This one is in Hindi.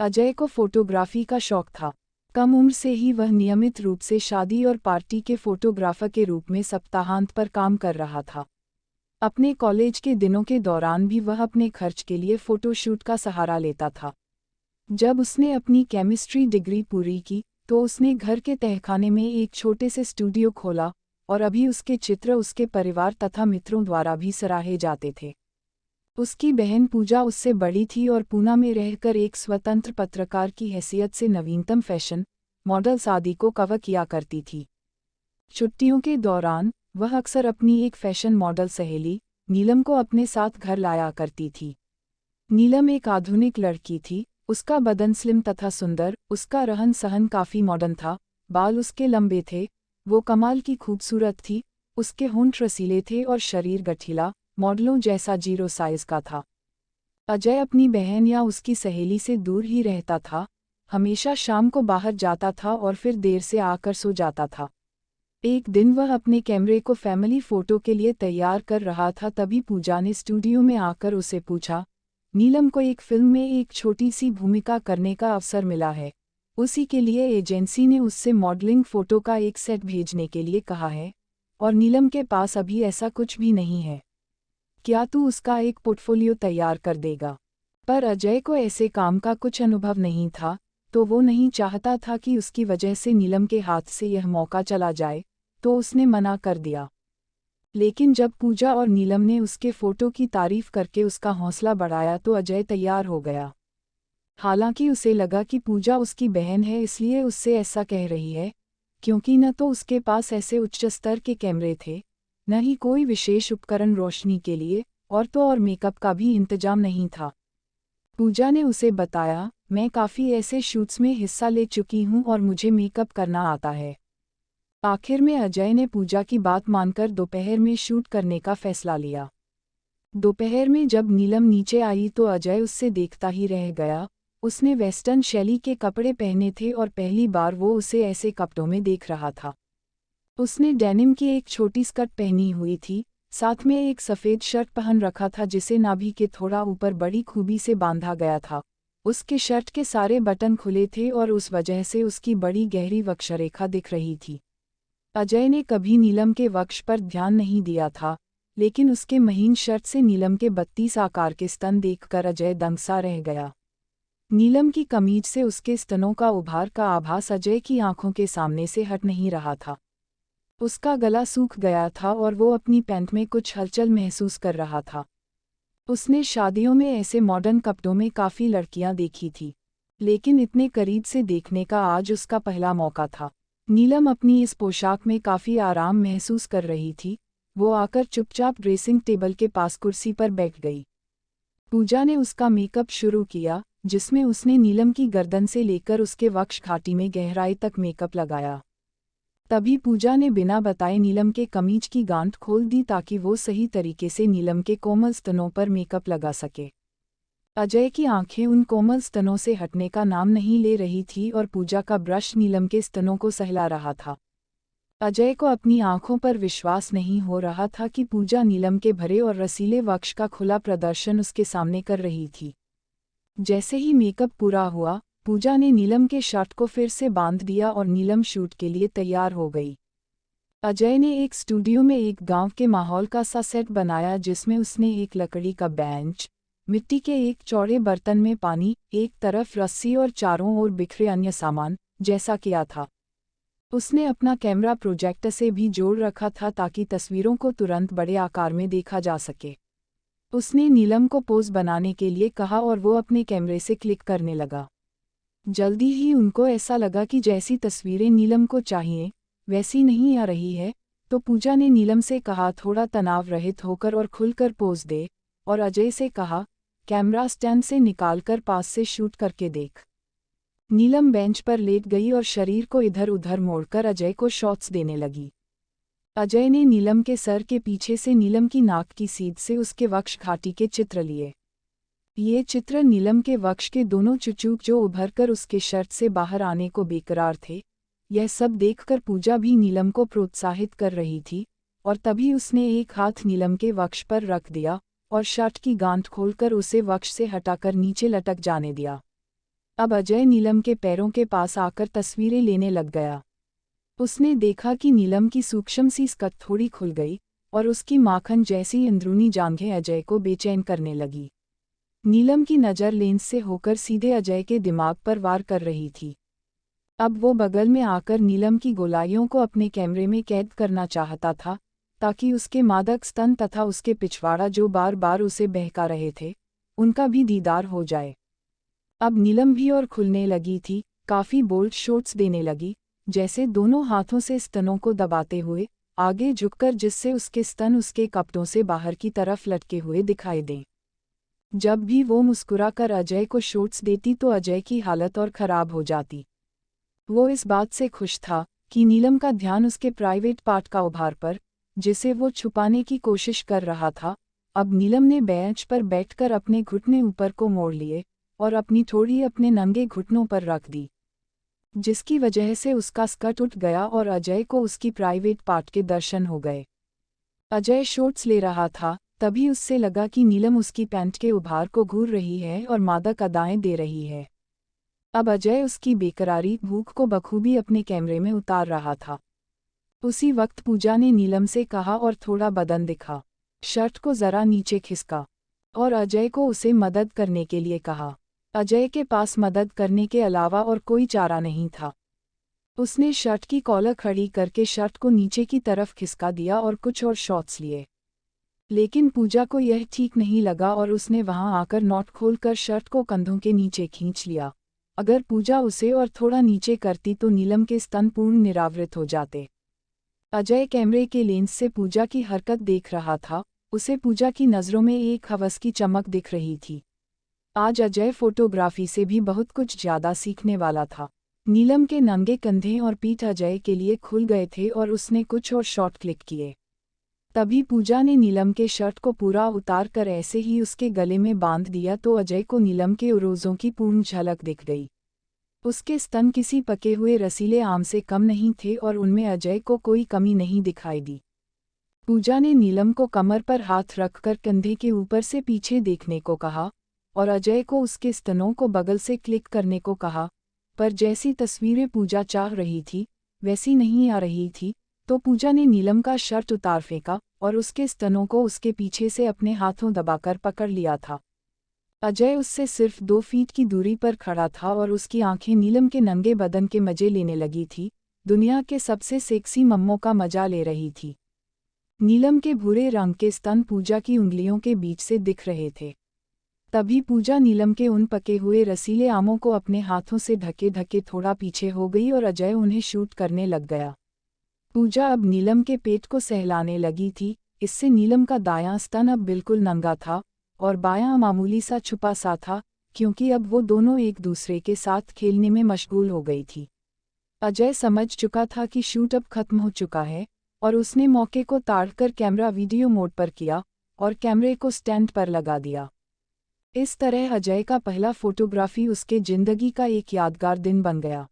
अजय को फोटोग्राफी का शौक था। कम उम्र से ही वह नियमित रूप से शादी और पार्टी के फोटोग्राफर के रूप में सप्ताहांत पर काम कर रहा था। अपने कॉलेज के दिनों के दौरान भी वह अपने खर्च के लिए फोटोशूट का सहारा लेता था। जब उसने अपनी केमिस्ट्री डिग्री पूरी की तो उसने घर के तहखाने में एक छोटे से स्टूडियो खोला और अभी उसके चित्र उसके परिवार तथा मित्रों द्वारा भी सराहे जाते थे। उसकी बहन पूजा उससे बड़ी थी और पूना में रहकर एक स्वतंत्र पत्रकार की हैसियत से नवीनतम फैशन मॉडल्स आदि को कवर किया करती थी। छुट्टियों के दौरान वह अक्सर अपनी एक फैशन मॉडल सहेली नीलम को अपने साथ घर लाया करती थी। नीलम एक आधुनिक लड़की थी, उसका बदन स्लिम तथा सुंदर, उसका रहन सहन काफी मॉडर्न था, बाल उसके लंबे थे, वो कमाल की खूबसूरत थी, उसके होंठ रसीले थे और शरीर गठीला मॉडलों जैसा जीरो साइज का था। अजय अपनी बहन या उसकी सहेली से दूर ही रहता था, हमेशा शाम को बाहर जाता था और फिर देर से आकर सो जाता था। एक दिन वह अपने कैमरे को फैमिली फोटो के लिए तैयार कर रहा था, तभी पूजा ने स्टूडियो में आकर उसे पूछा, नीलम को एक फिल्म में एक छोटी सी भूमिका करने का अवसर मिला है, उसी के लिए एजेंसी ने उससे मॉडलिंग फ़ोटो का एक सेट भेजने के लिए कहा है और नीलम के पास अभी ऐसा कुछ भी नहीं है। क्या तू उसका एक पोर्टफोलियो तैयार कर देगा? पर अजय को ऐसे काम का कुछ अनुभव नहीं था, तो वो नहीं चाहता था कि उसकी वजह से नीलम के हाथ से यह मौका चला जाए, तो उसने मना कर दिया। लेकिन जब पूजा और नीलम ने उसके फ़ोटो की तारीफ करके उसका हौसला बढ़ाया तो अजय तैयार हो गया। हालांकि उसे लगा कि पूजा उसकी बहन है इसलिए उससे ऐसा कह रही है, क्योंकि न तो उसके पास ऐसे उच्च स्तर के कैमरे थे, न ही कोई विशेष उपकरण रोशनी के लिए, और तो और मेकअप का भी इंतजाम नहीं था। पूजा ने उसे बताया, मैं काफ़ी ऐसे शूट्स में हिस्सा ले चुकी हूँ और मुझे मेकअप करना आता है। आखिर में अजय ने पूजा की बात मानकर दोपहर में शूट करने का फैसला लिया। दोपहर में जब नीलम नीचे आई तो अजय उससे देखता ही रह गया। उसने वेस्टर्न शैली के कपड़े पहने थे और पहली बार वो उसे ऐसे कपड़ों में देख रहा था। उसने डेनिम की एक छोटी स्कर्ट पहनी हुई थी, साथ में एक सफ़ेद शर्ट पहन रखा था जिसे नाभि के थोड़ा ऊपर बड़ी खूबी से बांधा गया था। उसके शर्ट के सारे बटन खुले थे और उस वजह से उसकी बड़ी गहरी वक्षरेखा दिख रही थी। अजय ने कभी नीलम के वक्ष पर ध्यान नहीं दिया था, लेकिन उसके महीन शर्ट से नीलम के 32 आकार के स्तन देखकर अजय दंग सा रह गया। नीलम की कमीज से उसके स्तनों का उभार का आभास अजय की आंखों के सामने से हट नहीं रहा था। उसका गला सूख गया था और वो अपनी पैंट में कुछ हलचल महसूस कर रहा था। उसने शादियों में ऐसे मॉडर्न कपड़ों में काफ़ी लड़कियां देखी थी, लेकिन इतने करीब से देखने का आज उसका पहला मौका था। नीलम अपनी इस पोशाक में काफ़ी आराम महसूस कर रही थी। वो आकर चुपचाप ड्रेसिंग टेबल के पास कुर्सी पर बैठ गई। पूजा ने उसका मेकअप शुरू किया, जिसमें उसने नीलम की गर्दन से लेकर उसके वक्ष घाटी में गहराई तक मेकअप लगाया। तभी पूजा ने बिना बताए नीलम के कमीज की गांठ खोल दी ताकि वो सही तरीके से नीलम के कोमल स्तनों पर मेकअप लगा सके। अजय की आंखें उन कोमल स्तनों से हटने का नाम नहीं ले रही थी और पूजा का ब्रश नीलम के स्तनों को सहला रहा था। अजय को अपनी आंखों पर विश्वास नहीं हो रहा था कि पूजा नीलम के भरे और रसीले वक्ष का खुला प्रदर्शन उसके सामने कर रही थी। जैसे ही मेकअप पूरा हुआ, पूजा ने नीलम के शर्ट को फिर से बांध दिया और नीलम शूट के लिए तैयार हो गई। अजय ने एक स्टूडियो में एक गांव के माहौल का सा सेट बनाया जिसमें उसने एक लकड़ी का बेंच, मिट्टी के एक चौड़े बर्तन में पानी, एक तरफ रस्सी और चारों ओर बिखरे अन्य सामान जैसा किया था। उसने अपना कैमरा प्रोजेक्टर से भी जोड़ रखा था ताकि तस्वीरों को तुरंत बड़े आकार में देखा जा सके। उसने नीलम को पोज बनाने के लिए कहा और वो अपने कैमरे से क्लिक करने लगा। जल्दी ही उनको ऐसा लगा कि जैसी तस्वीरें नीलम को चाहिए वैसी नहीं आ रही है, तो पूजा ने नीलम से कहा थोड़ा तनाव रहित होकर और खुलकर पोज दे, और अजय से कहा कैमरा स्टैंड से निकालकर पास से शूट करके देख। नीलम बेंच पर लेट गई और शरीर को इधर उधर मोड़कर अजय को शॉट्स देने लगी। अजय ने नीलम के सर के पीछे से नीलम की नाक की सीध से उसके वक्ष घाटी के चित्र लिए। ये चित्र नीलम के वक्ष के दोनों चुचूक जो उभरकर उसके शर्ट से बाहर आने को बेकरार थे। यह सब देखकर पूजा भी नीलम को प्रोत्साहित कर रही थी, और तभी उसने एक हाथ नीलम के वक्ष पर रख दिया और शर्ट की गांठ खोलकर उसे वक्ष से हटाकर नीचे लटक जाने दिया। अब अजय नीलम के पैरों के पास आकर तस्वीरें लेने लग गया। उसने देखा कि नीलम की सूक्ष्म सी स्कर्ट थोड़ी खुल गई और उसकी माखन जैसी अंदरूनी जांघें अजय को बेचैन करने लगी। नीलम की नज़र लेंस से होकर सीधे अजय के दिमाग पर वार कर रही थी। अब वो बगल में आकर नीलम की गोलाइयों को अपने कैमरे में कैद करना चाहता था, ताकि उसके मादक स्तन तथा उसके पिछवाड़ा जो बार बार उसे बहका रहे थे, उनका भी दीदार हो जाए। अब नीलम भी और खुलने लगी थी, काफ़ी बोल्ड शॉट्स देने लगी, जैसे दोनों हाथों से स्तनों को दबाते हुए, आगे झुककर, जिससे उसके स्तन उसके कपड़ों से बाहर की तरफ लटके हुए दिखाई दें। जब भी वो मुस्कुराकर अजय को शॉट्स देती तो अजय की हालत और ख़राब हो जाती। वो इस बात से खुश था कि नीलम का ध्यान उसके प्राइवेट पार्ट का उभार पर, जिसे वो छुपाने की कोशिश कर रहा था। अब नीलम ने बेंच पर बैठकर अपने घुटने ऊपर को मोड़ लिए और अपनी ठोड़ी अपने नंगे घुटनों पर रख दी, जिसकी वजह से उसका स्कर्ट उठ गया और अजय को उसकी प्राइवेट पार्ट के दर्शन हो गए। अजय शॉट्स ले रहा था, तभी उससे लगा कि नीलम उसकी पैंट के उभार को घूर रही है और मादक अदाएं दे रही है। अब अजय उसकी बेकरारी भूख को बखूबी अपने कैमरे में उतार रहा था। उसी वक्त पूजा ने नीलम से कहा, और थोड़ा बदन दिखा, शर्ट को जरा नीचे खिसका, और अजय को उसे मदद करने के लिए कहा। अजय के पास मदद करने के अलावा और कोई चारा नहीं था। उसने शर्ट की कॉलर खड़ी करके शर्ट को नीचे की तरफ खिसका दिया और कुछ और शॉट्स लिए। लेकिन पूजा को यह ठीक नहीं लगा और उसने वहां आकर नॉट खोलकर शर्ट को कंधों के नीचे खींच लिया। अगर पूजा उसे और थोड़ा नीचे करती तो नीलम के स्तन पूर्ण निरावृत हो जाते। अजय कैमरे के लेंस से पूजा की हरकत देख रहा था। उसे पूजा की नज़रों में एक हवस की चमक दिख रही थी। आज अजय फोटोग्राफी से भी बहुत कुछ ज़्यादा सीखने वाला था। नीलम के नंगे कंधे और पीठ अजय के लिए खुल गए थे और उसने कुछ और शॉट क्लिक किए। तभी पूजा ने नीलम के शर्ट को पूरा उतार कर ऐसे ही उसके गले में बांध दिया तो अजय को नीलम के उरोज़ों की पूर्ण झलक दिख गई। उसके स्तन किसी पके हुए रसीले आम से कम नहीं थे और उनमें अजय को कोई कमी नहीं दिखाई दी। पूजा ने नीलम को कमर पर हाथ रखकर कंधे के ऊपर से पीछे देखने को कहा और अजय को उसके स्तनों को बगल से क्लिक करने को कहा, पर जैसी तस्वीरें पूजा चाह रही थी वैसी नहीं आ रही थी, तो पूजा ने नीलम का शर्ट उतार फेंका और उसके स्तनों को उसके पीछे से अपने हाथों दबाकर पकड़ लिया था। अजय उससे सिर्फ 2 फीट की दूरी पर खड़ा था और उसकी आंखें नीलम के नंगे बदन के मजे लेने लगी थी, दुनिया के सबसे सेक्सी मम्मों का मजा ले रही थी। नीलम के भूरे रंग के स्तन पूजा की उंगलियों के बीच से दिख रहे थे। तभी पूजा नीलम के उन पके हुए रसीले आमों को अपने हाथों से ढके ढके थोड़ा पीछे हो गई और अजय उन्हें शूट करने लग गया। पूजा अब नीलम के पेट को सहलाने लगी थी। इससे नीलम का दायां स्तन अब बिल्कुल नंगा था और बायां मामूली सा छुपा सा था, क्योंकि अब वो दोनों एक दूसरे के साथ खेलने में मशगूल हो गई थी। अजय समझ चुका था कि शूट अब खत्म हो चुका है और उसने मौके को ताड़कर कैमरा वीडियो मोड पर किया और कैमरे को स्टैंड पर लगा दिया। इस तरह अजय का पहला फोटोग्राफी उसके जिंदगी का एक यादगार दिन बन गया।